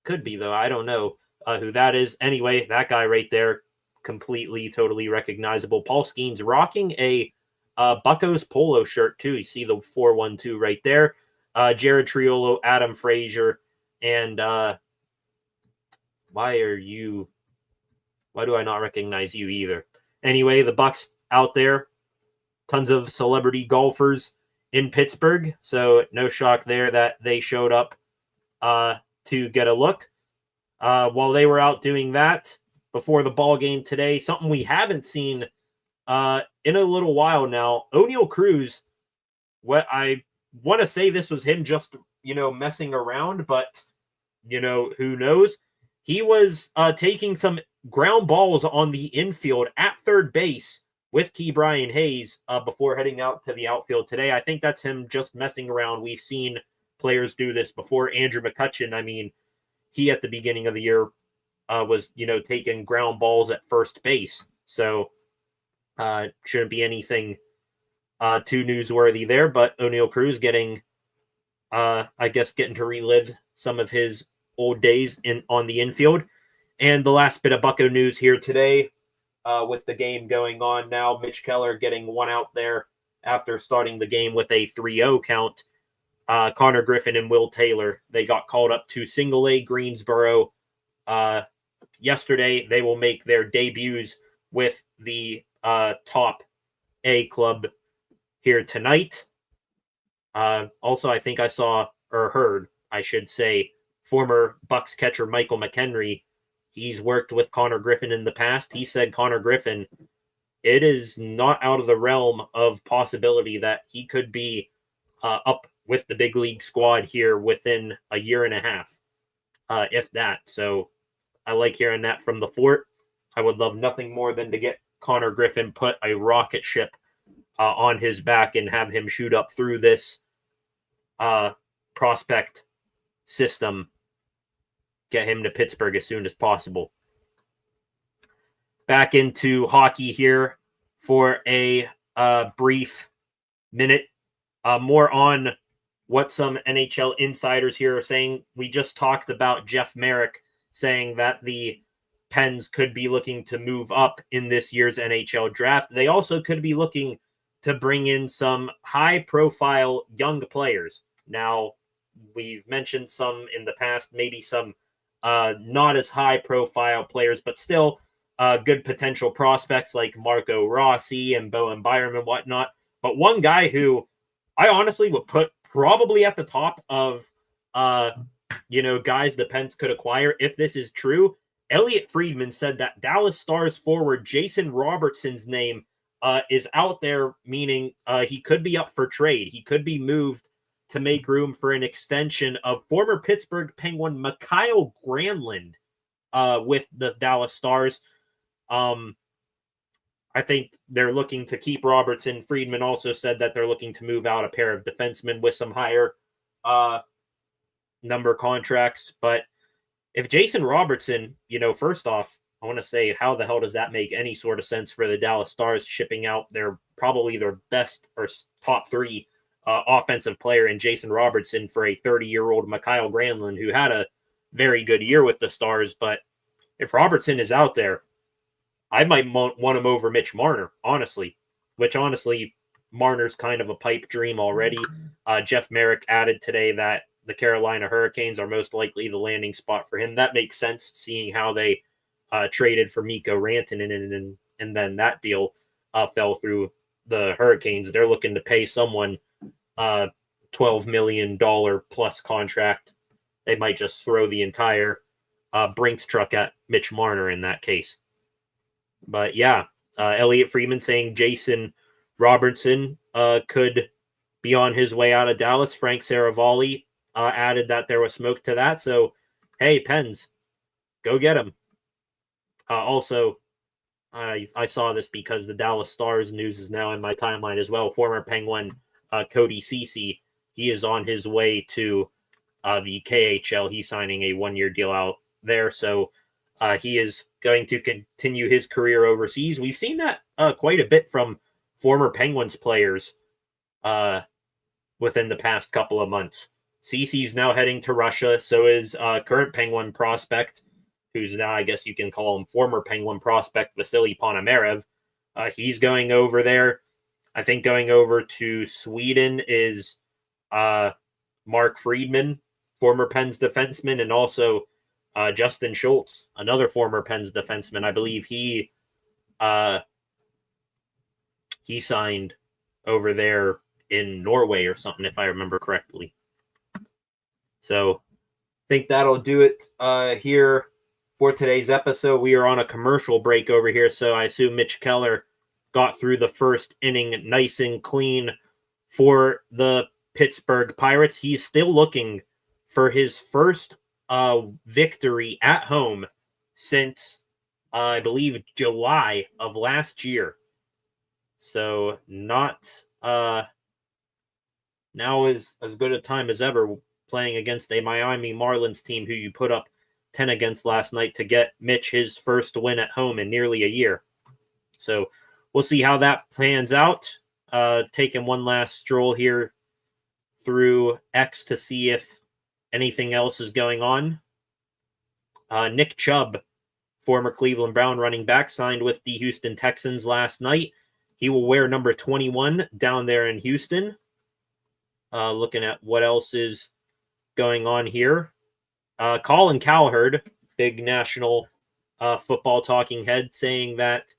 Could be, though. I don't know who that is. Anyway, that guy right there, completely, totally recognizable. Paul Skeens rocking a Bucco's polo shirt, too. You see the 412 right there. Jared Triolo, Adam Frazier, and why do I not recognize you either? Anyway, the Bucs out there, tons of celebrity golfers in Pittsburgh, so no shock there that they showed up to get a look. While they were out doing that before the ball game today, something we haven't seen in a little while now, O'Neal Cruz, what I want to say this was him just, messing around, but, who knows? He was taking some ground balls on the infield at third base with Key Brian Hayes before heading out to the outfield today. I think that's him just messing around. We've seen players do this before. Andrew McCutchen, I mean, he at the beginning of the year was, taking ground balls at first base. So shouldn't be anything too newsworthy there, but O'Neal Cruz getting to relive some of his old days on the infield. And the last bit of Bucco news here today, with the game going on now, Mitch Keller getting one out there after starting the game with a 3-0 count. Connor Griffin and Will Taylor, they got called up to Single-A Greensboro yesterday. They will make their debuts with the top A club here tonight. Also, I think I saw, or heard, I should say, former Bucs catcher Michael McHenry. He's worked with Connor Griffin in the past. He said Connor Griffin, it is not out of the realm of possibility that he could be up with the big league squad here within a year and a half, if that. So I like hearing that from the fort. I would love nothing more than to get Connor Griffin, put a rocket ship on his back and have him shoot up through this prospect system, get him to Pittsburgh as soon as possible. Back into hockey here for a brief minute. More on what some NHL insiders here are saying. We just talked about Jeff Merrick saying that the Pens could be looking to move up in this year's NHL draft. They also could be looking to bring in some high-profile young players. Now, we've mentioned some in the past, maybe some not as high-profile players, but still good potential prospects like Marco Rossi and Bowen Byram and whatnot. But one guy who I honestly would put probably at the top of, guys the Pens could acquire if this is true. Elliot Friedman said that Dallas Stars forward Jason Robertson's name is out there, meaning he could be up for trade. He could be moved to make room for an extension of former Pittsburgh Penguin Mikael Granlund with the Dallas Stars. I think they're looking to keep Robertson. Friedman also said that they're looking to move out a pair of defensemen with some higher number contracts. But if Jason Robertson, first off, I want to say, how the hell does that make any sort of sense for the Dallas Stars shipping out probably their best or top three offensive player in Jason Robertson for a 30-year-old Mikael Granlund who had a very good year with the Stars. But if Robertson is out there, I might want him over Mitch Marner, honestly, which honestly, Marner's kind of a pipe dream already. Jeff Merrick added today that the Carolina Hurricanes are most likely the landing spot for him. That makes sense, seeing how they traded for Mikko Rantanen and then that deal fell through the Hurricanes. They're looking to pay someone $12 million plus contract. They might just throw the entire Brinks truck at Mitch Marner in that case. But yeah, Elliot Friedman saying Jason Robertson could be on his way out of Dallas. Frank Saravalli added that there was smoke to that. So, hey, Pens, go get him. Also, I saw this because the Dallas Stars news is now in my timeline as well. Former Penguin Cody Ceci, he is on his way to the KHL. He's signing a one-year deal out there. So he is going to continue his career overseas. We've seen that quite a bit from former Penguins players within the past couple of months. Ceci's now heading to Russia. So is current Penguin prospect, who's now, I guess you can call him former Penguin prospect, Vasily Ponomarev. He's going over there. I think going over to Sweden is Mark Friedman, former Pens defenseman, and also Justin Schultz, another former Pens defenseman. I believe he signed over there in Norway or something, if I remember correctly. So I think that'll do it here for today's episode. We are on a commercial break over here, so I assume Mitch Keller got through the first inning nice and clean for the Pittsburgh Pirates. He's still looking for his first victory at home since, I believe, July of last year. So not now is as good a time as ever playing against a Miami Marlins team who you put up 10 against last night to get Mitch his first win at home in nearly a year. So we'll see how that plans out. Taking one last stroll here through X to see if anything else is going on. Nick Chubb, former Cleveland Brown running back, signed with the Houston Texans last night. He will wear number 21 down there in Houston. Looking at what else is going on here. Colin Cowherd, big national football talking head, saying that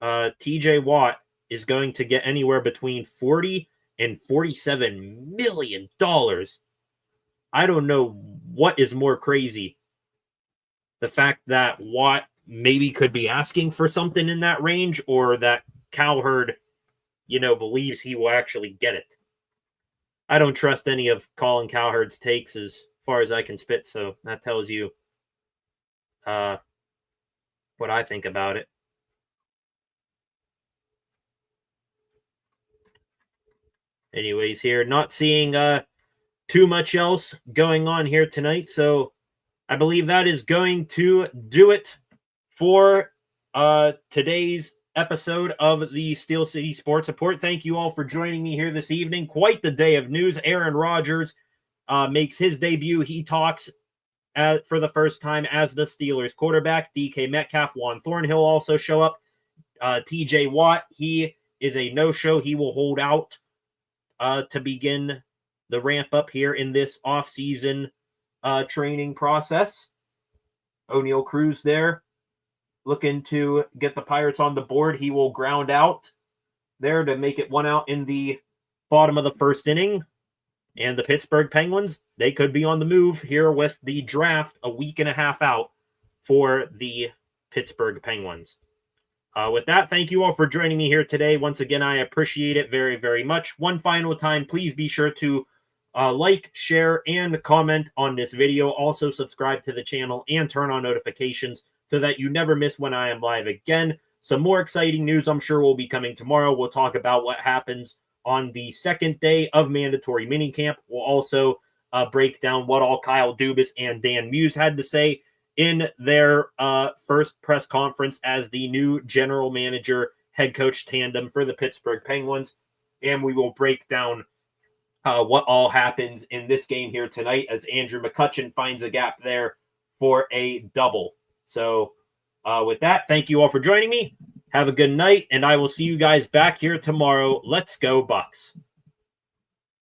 TJ Watt is going to get anywhere between $40 and $47 million. I don't know what is more crazy. The fact that Watt maybe could be asking for something in that range, or that Cowherd, believes he will actually get it. I don't trust any of Colin Cowherd's takes as far as I can spit, so that tells you what I think about it. Anyways, here, not seeing too much else going on here tonight, so I believe that is going to do it for today's episode of the Steel City Sports Report. Thank you all for joining me here this evening. Quite the day of news. Aaron Rodgers makes his debut. He talks for the first time as the Steelers quarterback. DK Metcalf, Juan Thornhill also show up. TJ Watt, he is a no-show. He will hold out to begin the ramp up here in this off-season training process. O'Neal Cruz there, looking to get the Pirates on the board. He will ground out there to make it one out in the bottom of the first inning. And the Pittsburgh Penguins, they could be on the move here with the draft a week and a half out for the Pittsburgh Penguins. With that, thank you all for joining me here today. Once again, I appreciate it very, very much. One final time, please be sure to like, share, and comment on this video. Also, subscribe to the channel and turn on notifications so that you never miss when I am live again. Some more exciting news I'm sure will be coming tomorrow. We'll talk about what happens on the second day of mandatory minicamp. We'll also break down what all Kyle Dubas and Dan Muse had to say in their first press conference as the new general manager head coach tandem for the Pittsburgh Penguins. And we will break down what all happens in this game here tonight as Andrew McCutchen finds a gap there for a double. So with that, thank you all for joining me. Have a good night, and I will see you guys back here tomorrow. Let's go, Bucks.